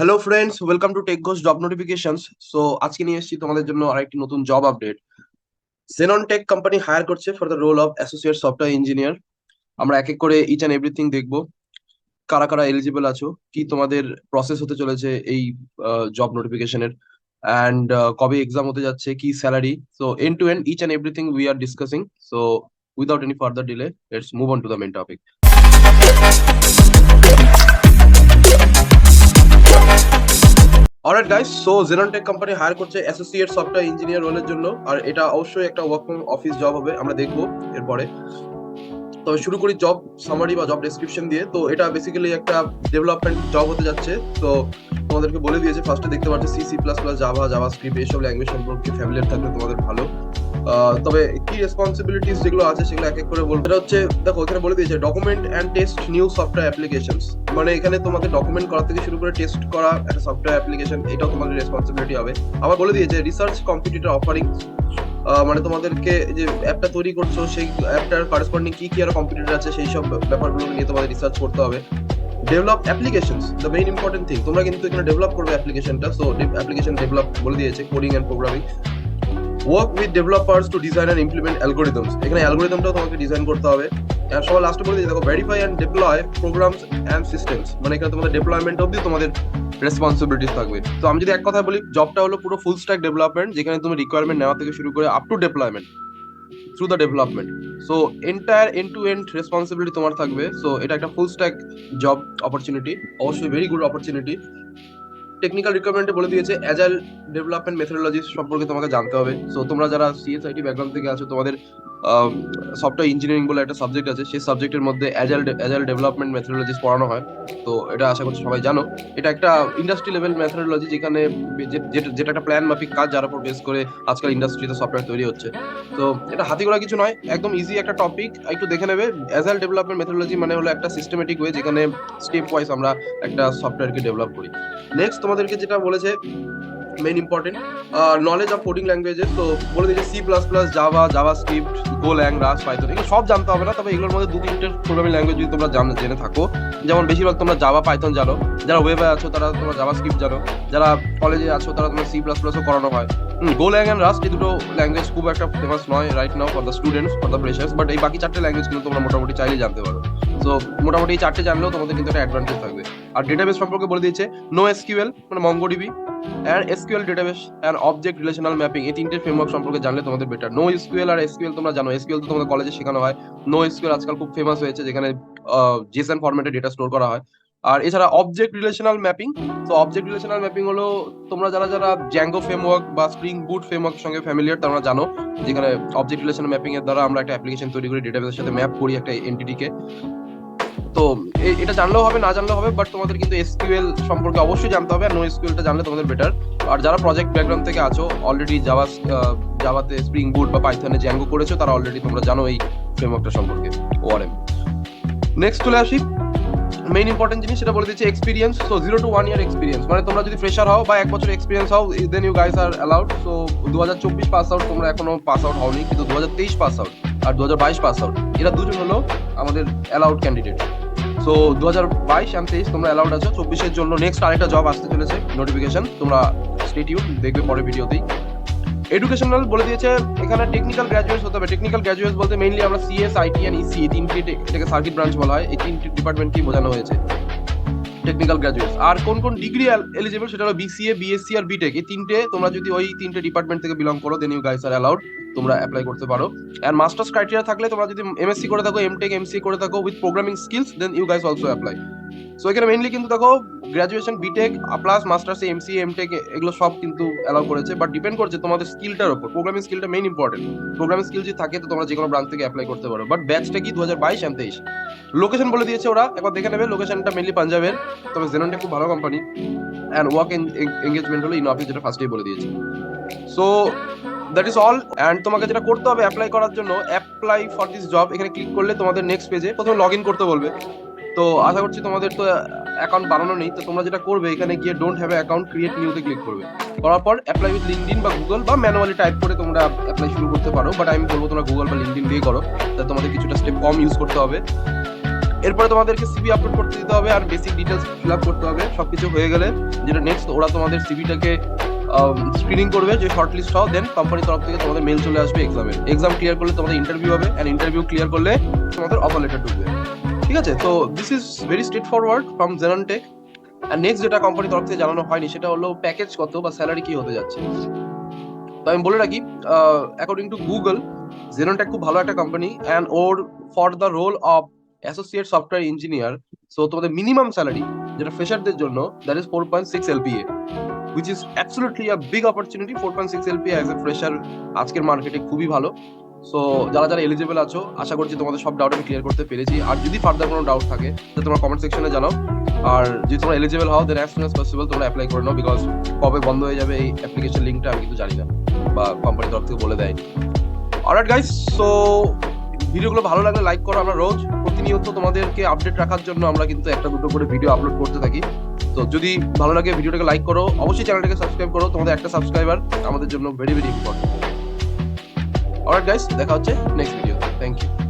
Hello friends, welcome to tech Ghosh job notifications. So আজকে নিয়ে এসেছি তোমাদের জন্য আরেকটি নতুন job update. Xenon tech company hire করছে for the role of associate software engineer. আমরা এক এক করে ইচ অ্যান্ড এভরিথিং দেখবো, কারা কারা এলিজিবল আছো, কি তোমাদের প্রসেস হতে চলেছে এই জব নোটিফিকেশনের, অ্যান্ড কবে এক্সাম হতে যাচ্ছে, কি salary. So end to end each and everything we are discussing. So without any further delay, let's move on to the main topic. Alright guys, so Xenon tech company hire করছে associate software engineer রোলের জন্য, আর এটা অবশ্যই একটা work from office job হবে, আমরা দেখবো এরপরে। তবে শুরু করি জব সামারি বা জব ডেসক্রিপশন দিয়ে। তো এটা বেসিক্যালি একটা ডেভেলপমেন্ট জব হতে যাচ্ছে। তো তোমাদেরকে বলে দিয়েছে, ফার্স্টে দেখতে পাচ্ছ C C plus plus, Java, JavaScript, এইসব ল্যাঙ্গুয়েজ সম্পর্কে ফ্যামিলিয়ার থাকলে তোমাদের ভালো। তবে কি রেসপন্সিবিলিটিস যেগুলো আছে সেগুলো এক এক করে বলবো। এটা হচ্ছে, দেখো এখানে বলে দিয়েছে document and test new software applications. মানে এখানে তোমাকে ডকুমেন্ট করা থেকে শুরু করে টেস্ট করা একটা সফটওয়্যার অ্যাপ্লিকেশন, এটাও তোমাদের রেসপন্সিবিলিটি হবে। আবার বলে দিয়েছে রিসার্চ কম্পিটিটর অফারিং, মানে তোমাদেরকে যে অ্যাপটা তৈরি করছো সেই অ্যাপটার করেসপন্ডিং কি কি আর কম্পিটিটর আছে সেই সব ব্যাপারগুলো নিয়ে তোমাদের রিসার্চ করতে হবে। Develop applications, the main important thing. তোমরা কিন্তু এখানে ডেভেলপ করবে অ্যাপ্লিকেশনটা। সো অ্যাপ্লিকেশন ডেভেলপ বলে দিয়েছে, coding and programming. Work with developers to design and implement algorithms, এখানে অ্যালগোরিদমটাও তোমাকে ডিজাইন করতে হবে। আর সবার লাস্টে বলে দিয়েছে, দেখো verify and deploy programs and systems, মানে এখানে তোমাদের ডেপ্লয়মেন্ট অবধি তোমাদের রেসপন্সিবিলিটিস থাকবে। তো আমি যদি এক কথা বলি, জবটা হলো পুরো ফুল স্ট্যাক ডেভেলপমেন্ট, যেখানে তুমি রিকোয়ারমেন্ট নেওয়া থেকে শুরু করে up to deployment through the development. So entire end to end responsibility তোমার থাকবে। সো এটা একটা ফুল স্ট্যাক জব অপরচুনিটি, অবশ্যই ভেরি গুড অপরচুনিটি। টেকনিক্যাল রিকোয়ারমেন্টে বলে দিয়েছে অ্যাজাইল ডেভেলপমেন্ট মেথোডোলজি সম্পর্কে তোমাকে জানতে হবে। সো তোমরা যারা সিএসআইটি ব্যাকগ্রাউন্ড থেকে আছো, তোমাদের সফটওয়্যার ইঞ্জিনিয়ারিং বলে একটা সাবজেক্ট আছে, সেই সাবজেক্টের মধ্যে অ্যাজাইল ডেভেলপমেন্ট মেথোডোলজিস পড়ানো হয়। তো এটা আশা করছি সবাই জানো। এটা একটা ইন্ডাস্ট্রি লেভেল মেথোডোলজি, যেখানে যেটা একটা প্ল্যান মাফিক কাজ, যার উপর বেস করে আজকাল ইন্ডাস্ট্রিতে সফটওয়্যার তৈরি হচ্ছে। তো এটা হাতি করা কিছু নয়, একদম ইজি একটা টপিক, একটু দেখে নেবে। অ্যাজাইল ডেভেলপমেন্ট মেথোডোলজি মানে হলো একটা সিস্টেমেটিক ওয়ে, যেখানে স্টেপ ওয়াইজ আমরা একটা সফটওয়্যারকে ডেভেলপ করি। নেক্সট তোমাদেরকে যেটা বলেছে main important, knowledge of coding languages. তো বলে দিয়েছে C plus plus, Java, JavaScript, Golang, Rust, Python, এগুলো সব জানতে হবে না। তবে এগুলোর মধ্যে দু তিনটে প্রোগ্রামিং ল্যাঙ্গুয়েজ যদি তোমরা জেনে থাকো, যেমন বেশিরভাগ তোমরা জাভা, পাইথন জানো, যারা ওয়েবে আছো তারা তোমরা জাভাস্ক্রিপ্ট জানো, যারা কলেজে আছো তারা তোমরা সি প্লাস প্লাসও করানো হয়। গোল্যাং অ্যান্ড রাস্ট, এই দুটো ল্যাঙ্গুয়েজ খুব একটা ফেমাস নয় right now for the students, for the freshers, but এই বাকি চারটে ল্যাঙ্গুয়েজ কিন্তু তোমরা মোটামুটি চাইলেই জানতে পারো। সো মোটামুটি এই চারটে জানলেও তোমাদের কিন্তু একটা অ্যাডভান্টেজ থাকবে। আর ডেটাবেস সম্পর্কে বলে দিয়েছে নো এসকিউএল, মানে MongoDB, and SQL database and object relational mapping, এই তিনটে ফ্রেমওয়ার্ক সম্পর্কে জানলে তোমাদের বেটার। নো এসকিউএল আর এসকিউএল তোমরা জানো, এসকিউএল তো তোমাদের কলেজে শেখানো হয়। নো এসকিউএল আজকাল খুব ফেমাস হয়েছে, যেখানে জেসন ফরম্যাটে ডেটা স্টোর করা হয়। আর এছাড়া অবজেক্ট রিলেশনাল ম্যাপিং। তো অবজেক্ট রিলেশনাল ম্যাপিং হলো, তোমরা যারা যারা জ্যাঙ্গো ফ্রেমওয়ার্ক বা স্প্রিং বুট ফ্রেমওয়ার্ক সঙ্গে ফ্যামিলিয়ার, তোমরা জানো, যেখানে অবজেক্ট রিলেশনাল ম্যাপিং এর দ্বারা আমরা একটা অ্যাপ্লিকেশন তৈরি করি, ডেটাবেসের সাথে ম্যাপ করি একটা এন্টিটিকে। তো এটা জানলেও হবে, না জানলেও হবে, বাট তোমাদের কিন্তু এসকিউএল সম্পর্কে অবশ্যই জানতে হবে, আর নো এসকিউএলটা জানলে তোমাদের বেটার। আর যারা প্রজেক্ট ব্যাকগ্রাউন্ড থেকে আছো, অলরেডি জাভাতে স্প্রিং বুট বা পাইথনে জ্যাঙ্গো করেছো, তারা অলরেডি তোমরা জানো এই ফ্রেমওয়ার্কটা সম্পর্কে, ওআরএম। নেক্সট চলে আসি মেইন ইম্পর্টেন্ট জিনিস, সেটা বলে দিচ্ছি experience. So 0 to 1 year experience, মানে তোমরা যদি ফ্রেশার হও বা 1 বছর এক্সপিরিয়েন্স হও, then you guys are allowed. So 2024 pass out, তোমরা এখনো পাস আউট হওনি, কিন্তু 2023 পাস আউট আর 2022 পাস আউট, এরা দুজন হলো আমাদের অ্যালাউড ক্যান্ডিডেট। সো 2022 and 23 তোমরা অ্যালাউড আছো। 24 জন্য নেক্সট আরেকটা জব আসতে চলেছে নোটিফিকেশন, তোমরা স্টে টিউন, দেখবে পরের ভিডিওতেই। এডুকেশনাল বলে দিয়েছে এখানে টেকনিক্যাল গ্র্যাজুয়েটস হতে হবে। টেকনিক্যাল গ্র্যাজুয়েটস বলতে মেইনলি আমরা সিএস, আইটি এন্ড ইসি, এই তিনটি, এটাকে সার্কিট ব্রাঞ্চ বলা হয়, এই তিনটি ডিপার্টমেন্টকেই বোঝানো হয়েছে টেকনিক্যাল গ্র্যাজুয়েটস। আর কোন কোন ডিগ্রি এলিজিবল, সেটা হলো বিসিএ, বিএসসি আর বিটেক, এই তিনটে। তোমরা যদি ওই তিনটে ডিপার্টমেন্ট থেকে বিলং করো, then you guys are allowed, তোমরা অ্যাপ্লাই করতে পারো। আর মাস্টার্স ক্রাইটেরিয়া থাকলে, তোমরা যদি এমএসসি করে থাকো, এমটেক, এমসি করে থাকো with programming skills, then you guys also apply. So এখানে মেইনলি কিন্তু দেখো graduation, BTech plus masters, MC, MTech, এগুলো সব কিন্তু অ্যালাউ করেছে, বাট ডিপেন্ড করছে তোমাদের স্কিলটার উপর। প্রোগ্রামিং স্কিলটা মেইন ইম্পর্টেন্ট, প্রোগ্রামিং স্কিল যদি থাকে তো তোমরা যে কোনো ব্রাঞ্চ থেকে অ্যাপ্লাই করতে পারো। বাট ব্যাচটা কি 2022 and 23। লোকেশন বলে দিয়েছে ওরা, একবার দেখে নেবে, লোকেশনটা মেইনলি পাঞ্জাবের। তবে জেননটা খুব ভালো কোম্পানি, অ্যান্ড ওয়ার্ক এঙ্গেজমেন্ট হলো ইন অফিস, যেটা ফার্স্টেই বলে দিয়েছে। So that is all. And তোমাকে যেটা করতে হবে অ্যাপ্লাই করার জন্য, অ্যাপ্লাই ফর দিস জব, এখানে ক্লিক করলে তোমাদের নেক্সট পেজে প্রথমে লগ ইন করতে বলবে। তো আশা করছি তোমাদের তো অ্যাকাউন্ট বানানো নেই, তো তোমরা যেটা করবে, এখানে গিয়ে ডোন্ট হ্যাভ অ্যাকাউন্ট, ক্রিয়েট নিউতে ক্লিক করবে। করার পর অ্যাপ্লাই উইথ লিঙ্কডইন বা গুগল, বা ম্যানুয়ালি টাইপ করে তোমরা অ্যাপ্লাই শুরু করতে পারো, বাট আমি বলবো তোমরা গুগল বা লিঙ্কডইন দিয়ে করো, তাহলে তোমাদের কিছুটা স্টেপ কম ইউজ করতে হবে। এরপরে তোমাদেরকে সিভি আপলোড করতে দিতে হবে আর বেসিক ডিটেলস ফিল আপ করতে হবে। সবকিছু হয়ে গেলে যেটা নেক্সট, ওরা তোমাদের সিভিটাকে স্ক্রিনিং করবে যে শর্ট লিস্ট হও, দেন কোম্পানির তরফ থেকে তোমাদের মেল চলে আসবে এক্সামের। এক্সাম ক্লিয়ার করলে তোমাদের ইন্টারভিউ হবে, এন্ড ইন্টারভিউ ক্লিয়ার করলে তোমাদের অফার লেটার ঢুকবে। ঠিক আছে, তো this is very straightforward from Xenon Tech। আর নেক্সট যেটা কোম্পানির তরফ থেকে জানানো হয়নি সেটা হলো প্যাকেজ কত বা স্যালারি কি হতে যাচ্ছে। তো আমি বলে রাখি, according to Google, Xenon Tech খুব ভালো একটা কোম্পানি, and or for the role of associate software engineer, so তোমাদের মিনিমাম স্যালারি যেটা ফ্রেশারদের জন্য, that is 4.6 LPA, which is absolutely a big opportunity. 4.6 LPA as a fresher আজকের মার্কেটে খুবই ভালো। সো যারা যারা এলিজিবল আছো, আশা করছি তোমাদের সব ডাউট আমি ক্লিয়ার করতে পেরেছি। আর যদি ফার্দার কোনো ডাউট থাকে তাহলে তোমরা কমেন্ট সেকশনে জানাও। আর যদি তোমরা এলিজিবল হও দেন অ্যাজ সুন অ্যাজ পসিবল তোমরা অ্যাপ্লাই করে নাও, বিকজ কবে বন্ধ হয়ে যাবে এই অ্যাপ্লিকেশন লিঙ্কটা আমি কিন্তু জানি না, বা কোম্পানির তরফ থেকে বলে দেয়নি। অলরাইট গাইস, সো ভিডিওগুলো ভালো লাগলে লাইক করো। আমরা রোজ প্রতিনিয়ত তোমাদেরকে আপডেট রাখার জন্য আমরা কিন্তু একটা দুটো করে ভিডিও আপলোড করতে থাকি। তো যদি ভালো লাগে ভিডিওটাকে লাইক করো, অবশ্যই চ্যানেলটাকে সাবস্ক্রাইব করো। তোমাদের একটা সাবস্ক্রাইবার আমাদের জন্য very very important. Alright guys, দেখা হচ্ছে নেক্সট ভিডিও। Thank you.